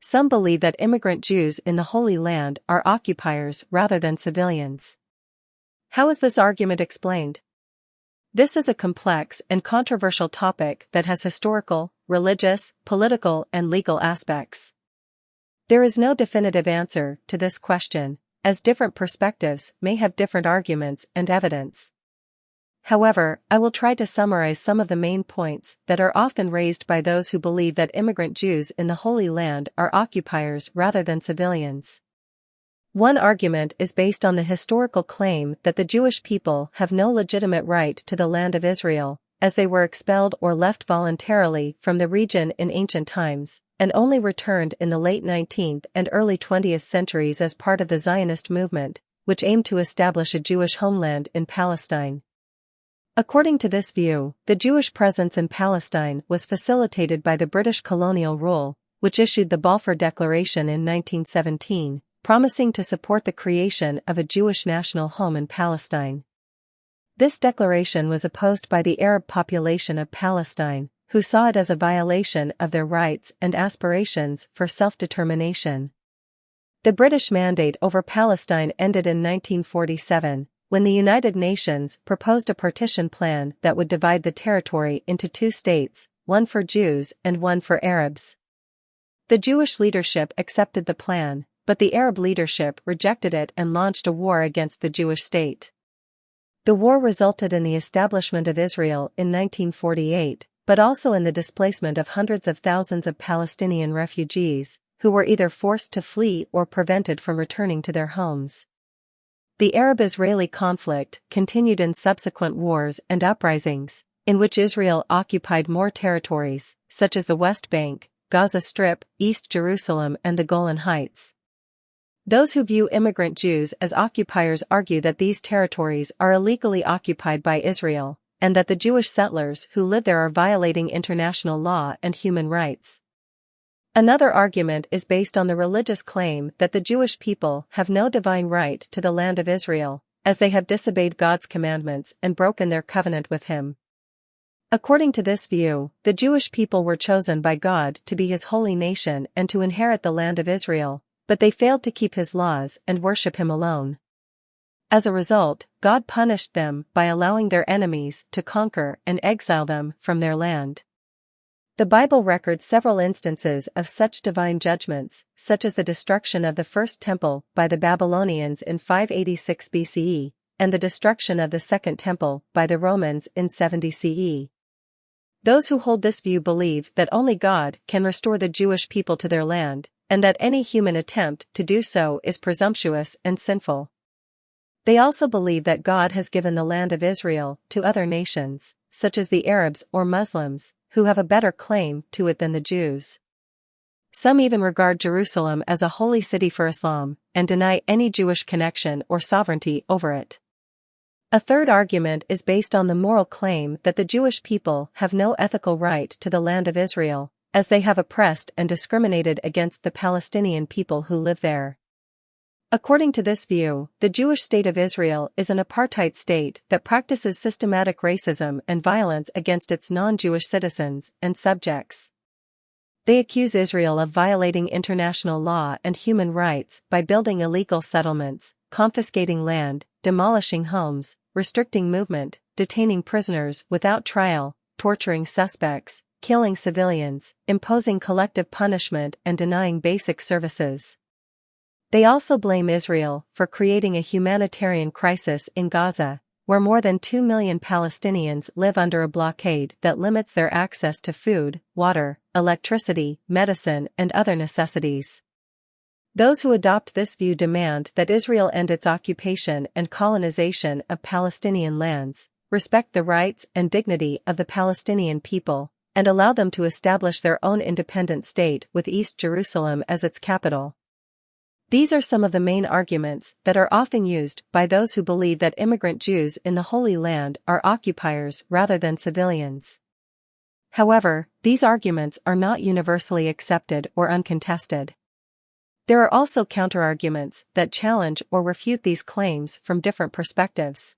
some believe that immigrant Jews in the Holy Land are occupiers rather than civilians. How is this argument explained? This is a complex and controversial topic that has historical, religious, political, and legal aspects. There is no definitive answer to this question, as different perspectives may have different arguments and evidence. However, I will try to summarize some of the main points that are often raised by those who believe that immigrant Jews in the Holy Land are occupiers rather than civilians. One argument is based on the historical claim that the Jewish people have no legitimate right to the land of Israel, as they were expelled or left voluntarily from the region in ancient times, and only returned in the late 19th and early 20th centuries as part of the Zionist movement, which aimed to establish a Jewish homeland in Palestine. According to this view, the Jewish presence in Palestine was facilitated by the British colonial rule, which issued the Balfour Declaration in 1917, promising to support the creation of a Jewish national home in Palestine. This declaration was opposed by the Arab population of Palestine, who saw it as a violation of their rights and aspirations for self-determination. The British mandate over Palestine ended in 1947, when the United Nations proposed a partition plan that would divide the territory into two states, one for Jews and one for Arabs. The Jewish leadership accepted the plan, but the Arab leadership rejected it and launched a war against the Jewish state. The war resulted in the establishment of Israel in 1948, but also in the displacement of hundreds of thousands of Palestinian refugees, who were either forced to flee or prevented from returning to their homes. The Arab-Israeli conflict continued in subsequent wars and uprisings, in which Israel occupied more territories, such as the West Bank, Gaza Strip, East Jerusalem and the Golan Heights. Those who view immigrant Jews as occupiers argue that these territories are illegally occupied by Israel, and that the Jewish settlers who live there are violating international law and human rights. Another argument is based on the religious claim that the Jewish people have no divine right to the land of Israel, as they have disobeyed God's commandments and broken their covenant with Him. According to this view, the Jewish people were chosen by God to be His holy nation and to inherit the land of Israel, but they failed to keep His laws and worship Him alone. As a result, God punished them by allowing their enemies to conquer and exile them from their land. The Bible records several instances of such divine judgments, such as the destruction of the first temple by the Babylonians in 586 BCE, and the destruction of the second temple by the Romans in 70 CE. Those who hold this view believe that only God can restore the Jewish people to their land, and that any human attempt to do so is presumptuous and sinful. They also believe that God has given the land of Israel to other nations, such as the Arabs or Muslims, who have a better claim to it than the Jews. Some even regard Jerusalem as a holy city for Islam, and deny any Jewish connection or sovereignty over it. A third argument is based on the moral claim that the Jewish people have no ethical right to the land of Israel, as they have oppressed and discriminated against the Palestinian people who live there. According to this view, the Jewish state of Israel is an apartheid state that practices systematic racism and violence against its non-Jewish citizens and subjects. They accuse Israel of violating international law and human rights by building illegal settlements, confiscating land, demolishing homes, restricting movement, detaining prisoners without trial, torturing suspects, killing civilians, imposing collective punishment and denying basic services. They also blame Israel for creating a humanitarian crisis in Gaza, where more than 2 million Palestinians live under a blockade that limits their access to food, water, electricity, medicine, and other necessities. Those who adopt this view demand that Israel end its occupation and colonization of Palestinian lands, respect the rights and dignity of the Palestinian people, and allow them to establish their own independent state with East Jerusalem as its capital. These are some of the main arguments that are often used by those who believe that immigrant Jews in the Holy Land are occupiers rather than civilians. However, these arguments are not universally accepted or uncontested. There are also counterarguments that challenge or refute these claims from different perspectives.